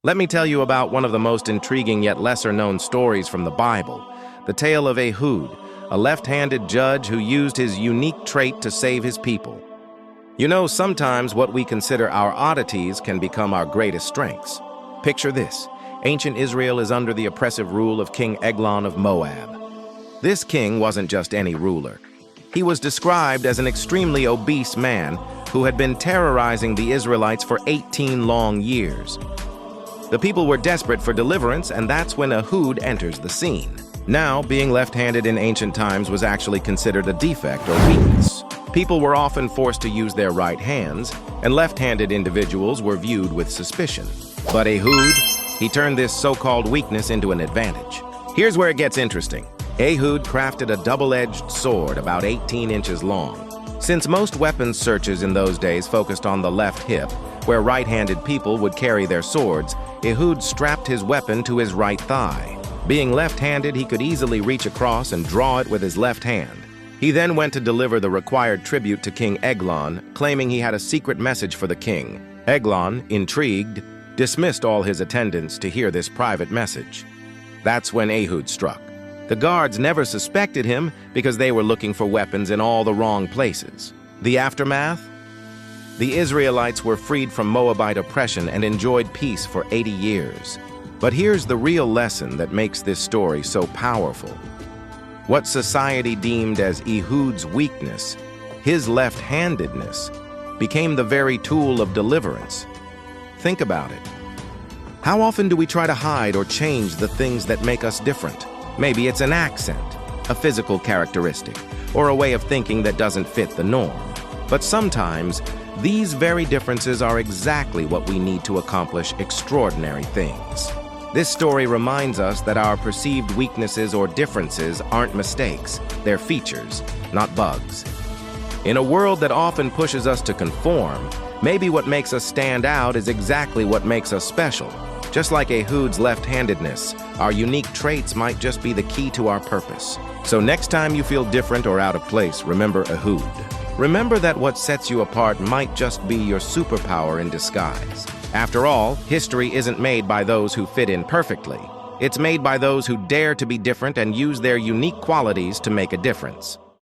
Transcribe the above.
Let me tell you about one of the most intriguing yet lesser-known stories from the Bible, the tale of Ehud, a left-handed judge who used his unique trait to save his people. You know, sometimes what we consider our oddities can become our greatest strengths. Picture this. Ancient Israel is under the oppressive rule of King Eglon of Moab. This king wasn't just any ruler. He was described as an extremely obese man who had been terrorizing the Israelites for 18 long years. The people were desperate for deliverance, and that's when Ehud enters the scene. Now, being left-handed in ancient times was actually considered a defect or weakness. People were often forced to use their right hands, and left-handed individuals were viewed with suspicion. But Ehud, he turned this so-called weakness into an advantage. Here's where it gets interesting. Ehud crafted a double-edged sword about 18 inches long. Since most weapons searches in those days focused on the left hip, where right-handed people would carry their swords, Ehud strapped his weapon to his right thigh. Being left-handed, he could easily reach across and draw it with his left hand. He then went to deliver the required tribute to King Eglon, claiming he had a secret message for the king. Eglon, intrigued, dismissed all his attendants to hear this private message. That's when Ehud struck. The guards never suspected him because they were looking for weapons in all the wrong places. The aftermath? The Israelites were freed from Moabite oppression and enjoyed peace for 80 years. But here's the real lesson that makes this story so powerful. What society deemed as Ehud's weakness, his left-handedness, became the very tool of deliverance. Think about it. How often do we try to hide or change the things that make us different? Maybe it's an accent, a physical characteristic, or a way of thinking that doesn't fit the norm. But sometimes, these very differences are exactly what we need to accomplish extraordinary things. This story reminds us that our perceived weaknesses or differences aren't mistakes, they're features, not bugs. In a world that often pushes us to conform, maybe what makes us stand out is exactly what makes us special. Just like Ehud's left-handedness, our unique traits might just be the key to our purpose. So next time you feel different or out of place, remember Ehud. Remember that what sets you apart might just be your superpower in disguise. After all, history isn't made by those who fit in perfectly. It's made by those who dare to be different and use their unique qualities to make a difference.